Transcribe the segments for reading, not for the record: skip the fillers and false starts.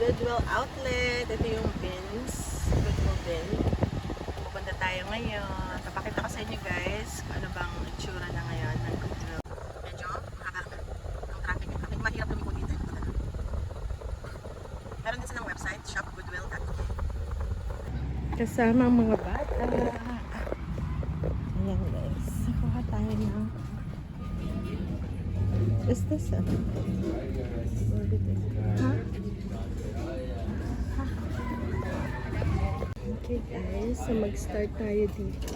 Goodwill outlet. Ito yung bins. Goodwill bin. Pupunta tayo ngayon. Papakita ko sa inyo guys kung ano bang itsura na ngayon ng Goodwill. Medyo mahaba ang traffic. Traffic mahirap lumiko dito. Meron din silang website, shopgoodwill.com. Kasama ang mga bata. Ayan guys. Kuha tayo ng... Is this a... Huh? Okay guys, so mag-start tayo dito.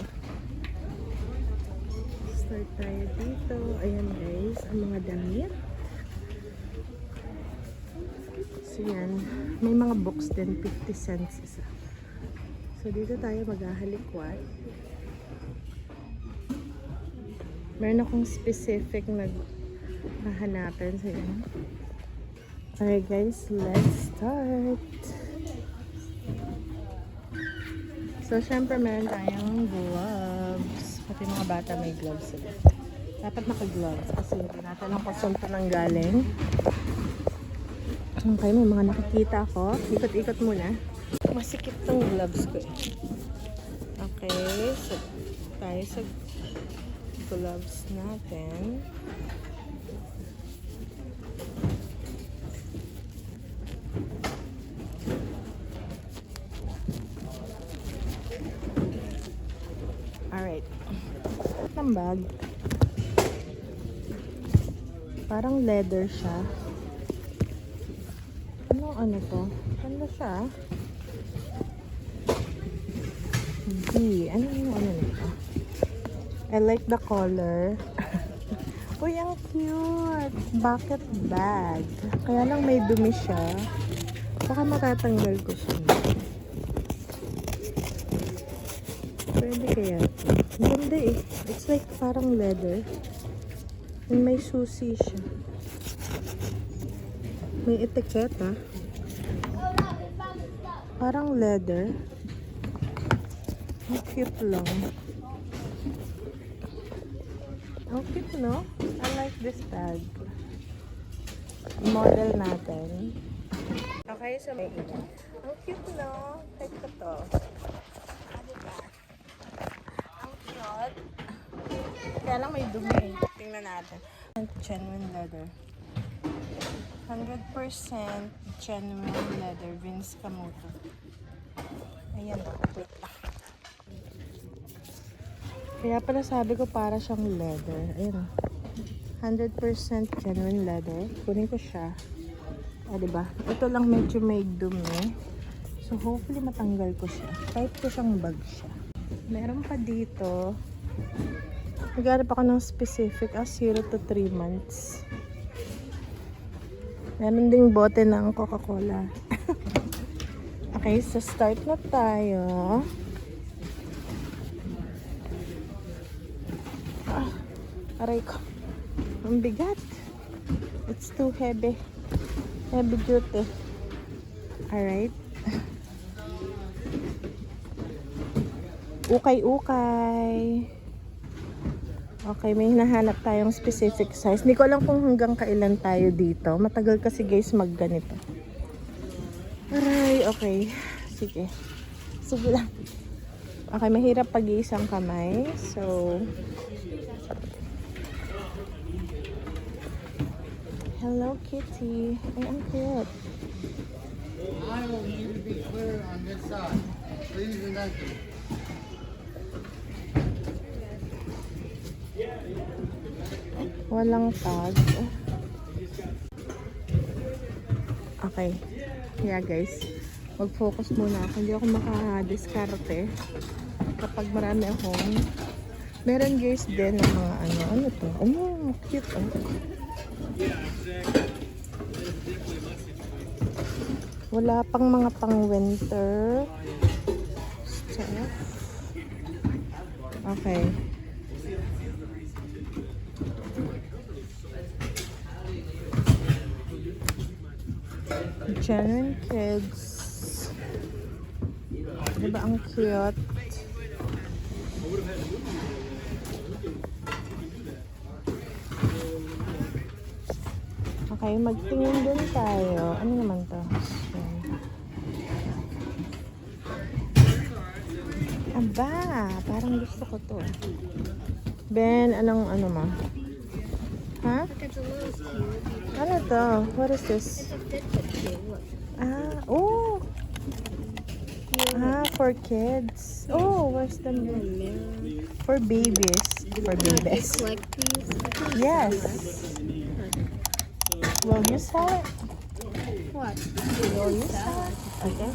Start tayo dito. Ayan guys, ang mga damit. So yan, may mga books din, 50 cents isa. So dito tayo maghahalikwat. Meron akong specific na hahanapin sa inyo. Alright guys, let's start. So syempre meron tayong gloves. Pati mga bata may gloves sila. Dapat naka-gloves kasi hindi natin lang kung saan ito nanggaling. Okay, may mga nakikita ako. Ikot-ikot muna. Masikip tong gloves ko eh. Okay, so tayo sa gloves natin. Alright. Ang bag. Parang leather siya. Ano to? Ano siya? Ano nito? I like the color. Uy, ang cute! Bucket bag. Kaya lang may dumi siya. Baka matatanggal ko siya. Pwede kaya ito. Ganda eh. It's like parang leather. And may susi siya. May etiquette ah. Parang leather. Ang cute lang. Ang cute, no? I like this bag. Model natin. Okay, so may ilan. Ang cute, no? Take ko to. Diba? Ang cute. Kaya lang may dumi. Tingnan natin. Genuine leather. 100% genuine leather. Vince Camuto. Ayan o. Wait lang. Kaya pala sabi ko para siyang leather. Ayan o. 100% genuine leather. Kunin ko siya. Diba? Ito lang medyo may dumi. So hopefully matanggal ko siya. Type ko siyang bag siya. Meron pa dito. Naghanap ako ng specific 0 to 3 months. Meron ding bote ng Coca-Cola. Okay, so start na tayo. Aray ko. Ang bigat. It's too heavy. Heavy duty. Alright. Ukay-ukay. Okay, may hinahanap tayong specific size. Hindi ko alam kung hanggang kailan tayo dito. Matagal kasi guys magganito. Aray, okay. Sige. Sige lang. Okay, mahirap pag-iisang kamay. So, Hello Kitty. Ay, ang cute. I will need to be clear on this side. Please and thank you. Walang tag. Okay. Yeah guys. Mag-focus muna ako. Hindi ako makadiskarte. Kapag marami akong... Meron guys din ng mga ano. Ano to? Oh, cute oh. Wala pang mga pang-winter stuff. Okay. Genuine kids. Diba ang cute? Okay, magtingin din tayo. Ano naman to? ba? Parang gusto ko to. Ben, anong ano mo? Ha? Look, it's a little cute. Ano to? What is this? It's a Fitbit cute. Look. Oh! For kids. Oh, where's the Mirror. for babies? For babies. Collect these. Yes. Will you sell it? What? Will you sell it? Okay.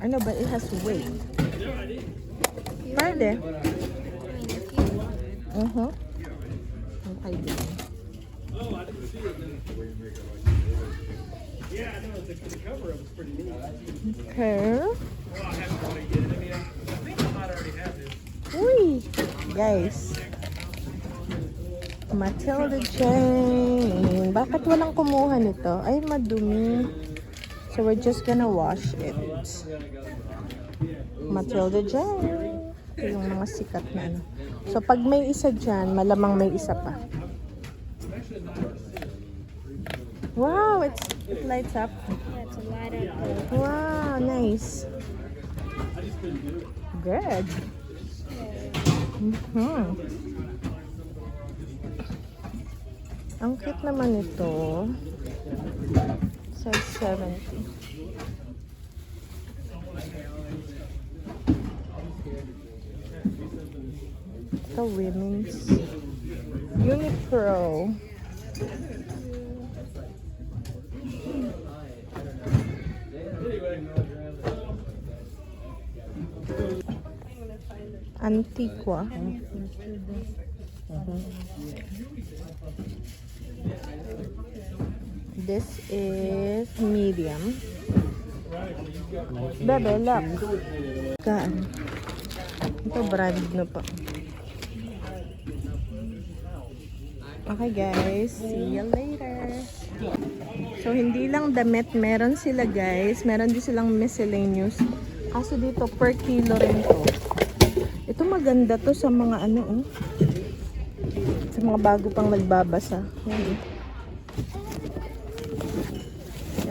I know, but it has weight. Pwede. Okay din. Okay. Uy! Guys. Matilda Jane. Bakit walang kumuha nito? Ay, madumi. So, we're just gonna wash it. Matilda Jane. Ito yung mga sikat na ano. So, pag may isa dyan, malamang may isa pa. Wow! It lights up. Yeah, it's a light up. Wow! Nice. Good. Ang cute naman ito. Size 70. Ito women's. Unipro. Antiqua. This is medium. Bebe, look. Kaan. Ito brand na pa. Okay guys, see you later. So hindi lang damit, meron sila guys. Meron din silang miscellaneous. Kaso dito per kilo rin to. Ito maganda to sa mga ano oh. Sa mga bago pang nagbabasa. Yan,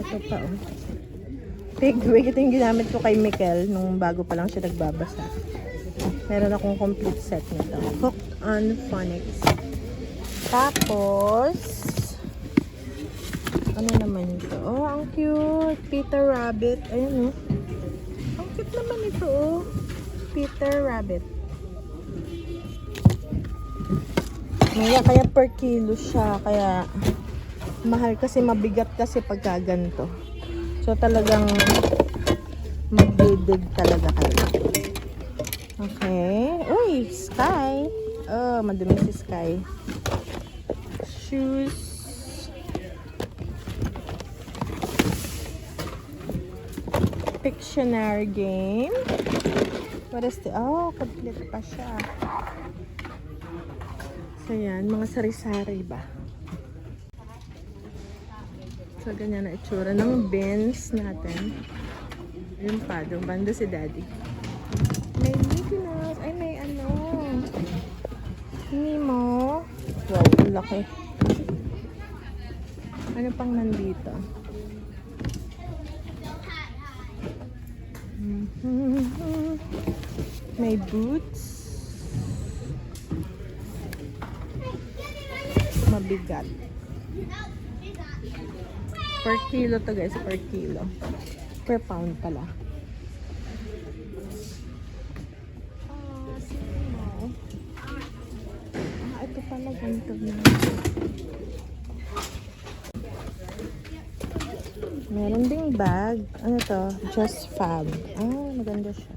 ito pa oh. Pigwig, ito yung ginamit ko kay Mikel nung bago pa lang siya nagbabasa. Meron akong complete set nito. Hooked on Phonics. Tapos ano naman ito? Oh, ang cute. Peter Rabbit. Ayun oh. Ang cute naman ito oh. Peter Rabbit. Kaya per kilo siya. Kaya mahal kasi mabigat kasi pagka ganito. So talagang magdidig talaga kayo. Okay. Uy, Sky. Oh, madumi si Sky. Shoes. Pictionary game. What is the... Oh, complete pa siya. So, yan. Mga sari-sari ba? So, ganyan na itsura ng bins natin. Yung pa. Yung banda si Daddy. May Mickey Mouse. Ay, may ano. Nemo. Wow, ang laki. Ano pang nandito? May boots. Mabigat. Per kilo to guys, per kilo. Per pound pala. Sino? Ito pala ganito na. Meron ding bag. Ano to? Just Fab. Ah, maganda siya.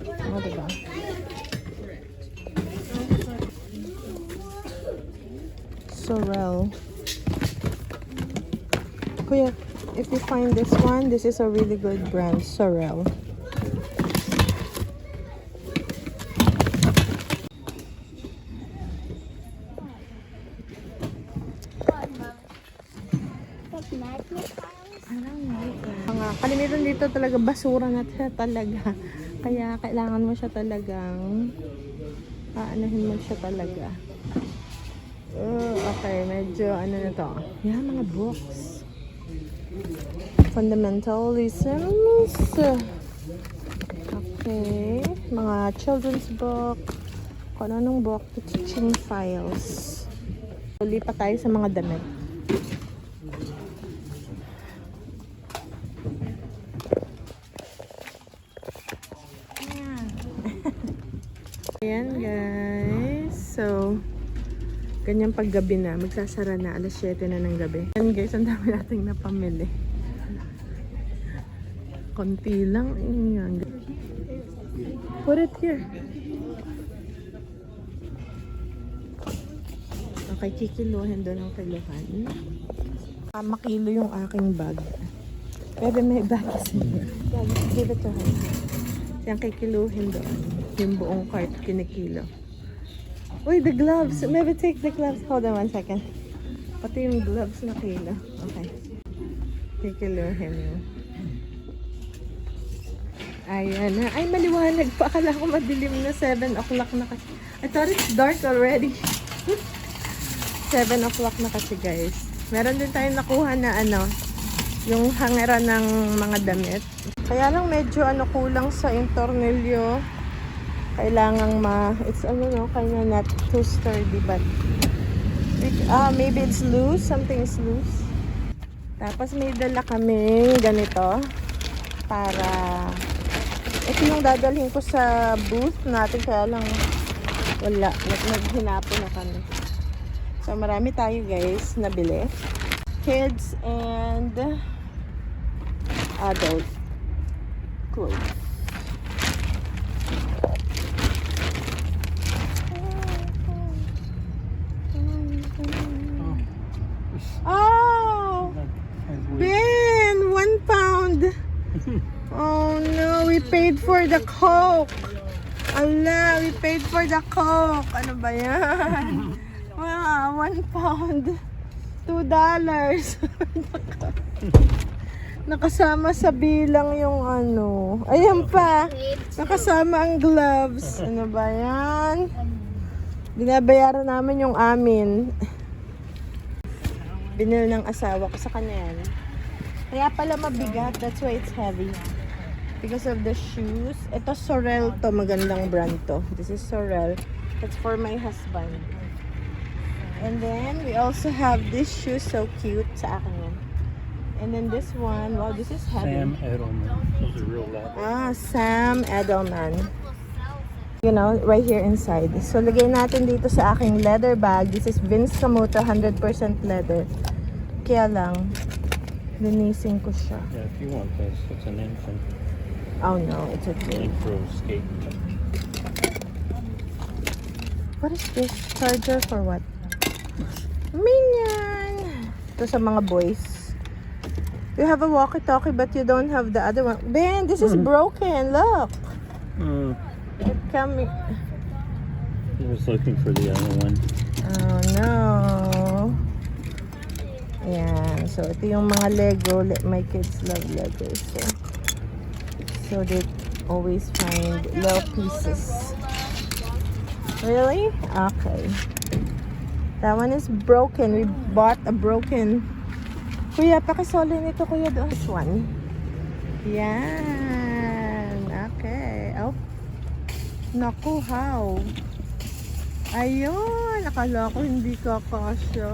Ano diba? Sorel. Kuya, if you find this one, this is a really good brand. Sorel. Kalimitan dito talaga basura na talaga. Kaya kailangan mo siya talagang aanahin mo siya talaga. Okay, medyo ano na to. Yan, mga books. Fundamentalisms. Okay. Mga children's book. Kung anong book. The teaching files. Lipat tayo sa mga damit. Ayan guys. So, ganyan paggabi na. Magsasara na. Alas 7 na ng gabi. Ayan guys, ang dami nating napamili. Konti lang. Ayan. Put it here. Okay, kikiluhin doon ang kiluhan. Makilo yung aking bag. Bebe, may bag kasi. Yeah, give it to her. Yan, kikiluhin doon. Yung buong cart, kinikilo. Uy, the gloves. Maybe take the gloves. Hold on 1 second. Pati yung gloves na kilo. Okay. Kikiluhin yun. Ayan na. Ay, maliwanag pa. Akala ko madilim na. 7 o'clock na kasi. I thought it's dark already. 7 o'clock na kasi guys. Meron din tayong nakuha na yung hangera ng mga damit. Kaya lang medyo kulang sa tornilyo. Kailangang it's kinda not too sturdy but maybe it's loose, something is loose. Tapos may dala kaming ganito para ito yung dadalhin ko sa booth natin kaya lang wala, naghinapo na kami. So marami tayo guys nabili. Kids and adult clothes. Oh, Ben, 1 pound. Oh no, we paid for the Coke. Allah, we paid for the Coke. Ano ba yan? Wow, 1 pound. $2. Nakasama sa bilang yung Ayan pa. Nakasama ang gloves. Ano ba yan? Binabayaran namin yung amin. Binil ng asawa ko sa kanya yan. Kaya pala mabigat. That's why it's heavy. Because of the shoes. Ito Sorel to. Magandang brand to. This is Sorel. That's for my husband. And then we also have this shoe. So cute. Sa akin yan. And then this one. Wow, this is heavy. Sam Edelman. Those are real loud. Sam Edelman. You know, right here inside. So, lagay natin dito sa aking leather bag. This is Vince Camuto, 100% leather. Kaya lang, linisin ko siya. Yeah, if you want this, it's an infant. Oh no, it's okay. Intro skate. What is this? Charger for what? Minion! Ito sa mga boys. You have a walkie-talkie but you don't have the other one. Ben, this is broken. Look. It coming. I was looking for the other one. Oh no. Ayan. So, ito yung mga Lego. My kids love Lego. So they always find little pieces. Really? Okay. That one is broken. We bought a broken. Kuya, pakisolo nito kuya doon. This one. Yan. Okay. Oh. Naku, how? Ayun. Akala ko hindi kakasya.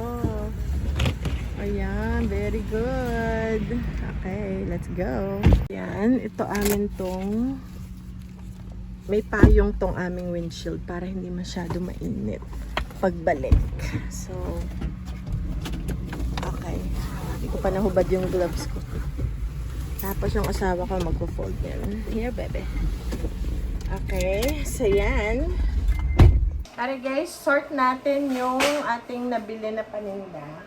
Ayan. Very good. Okay. Let's go. Ayan. Ito amin tong may payong tong aming windshield para hindi masyado mainit pagbalik. So, okay. Hindi ko pa nahubad yung gloves ko. Tapos yung asawa ko magpo-fold yan. Here, bebe. Okay. So, yan. Tara guys, sort natin yung ating nabili na paninda.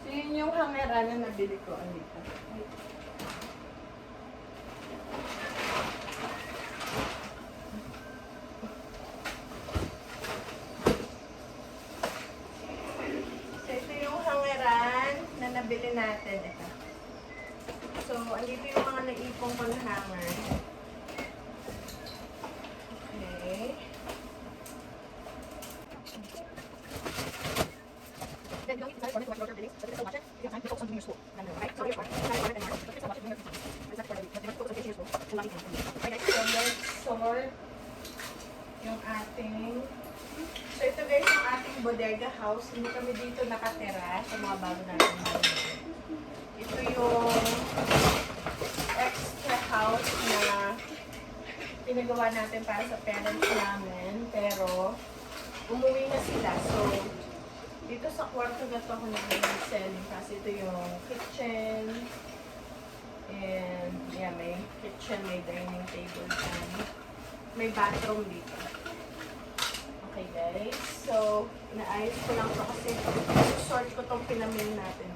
So, yun yung hamera na nabili ko. Andito. Nabili natin ito. So, andito yung mga naipong ko na hanger. Okay. So, let's sort yung ating... So, ito guys, yung ating bodega house. Hindi kami dito nakatira sa mga bago natin bago. Ito yung extra house na pinagawa natin para sa parents namin. Pero, umuwi na sila. So, dito sa kwarto na to ako nag-selling kasi ito yung kitchen. And, yeah, may kitchen, may dining table dyan. May bathroom dito. Okay, guys. So, naayos ko lang to kasi sort ko tong pinamil natin.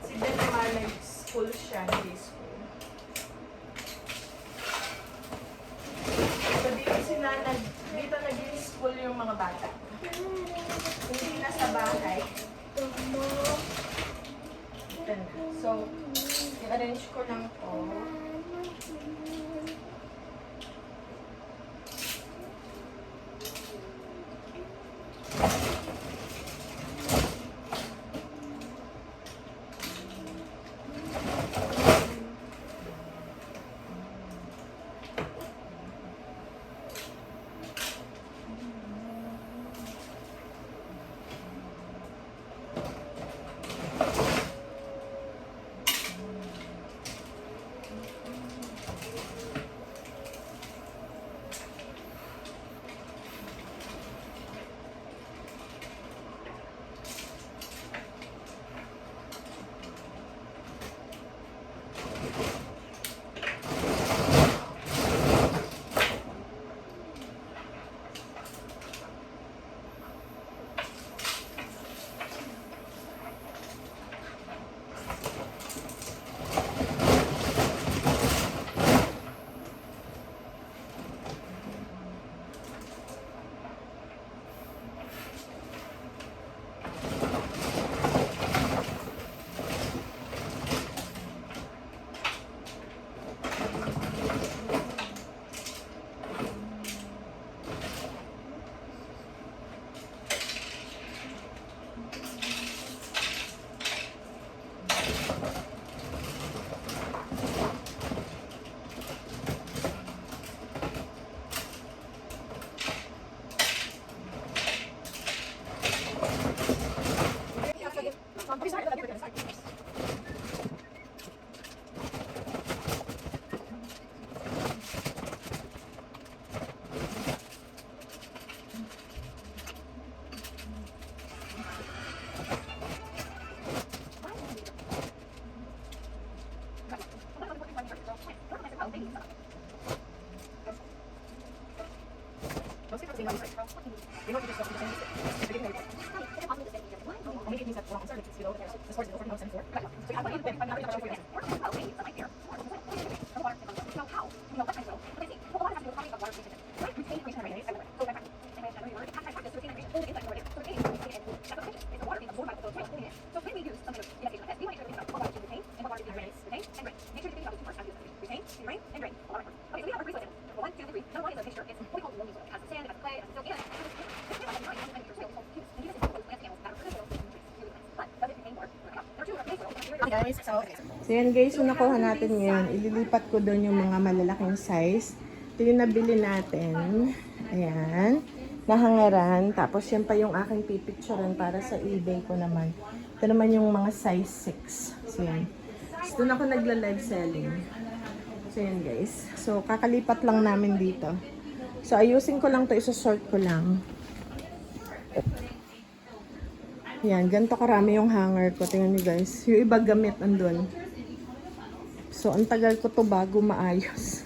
Si Denmar, nag-school siya, hindi school. So, dito nag-school yung mga bata. Hindi na sa bahay. Ito na. So, i-arrange ko lang to. So yan guys, yung nakuha natin ngayon, ililipat ko doon yung mga malalaking size. Ito yung nabili natin. Ayan. Nahangaran. Tapos yan pa yung aking pipicturean para sa eBay ko naman. Ito naman yung mga size 6. So yan. So doon ako nagla-live selling. So yan guys. So kakalipat lang namin dito. So ayusin ko lang to, isa-sort ko lang. Yan, ganito karami yung hanger ko. Tingnan niyo guys. Yung iba gamit andun. So, ang tagal ko to bago maayos.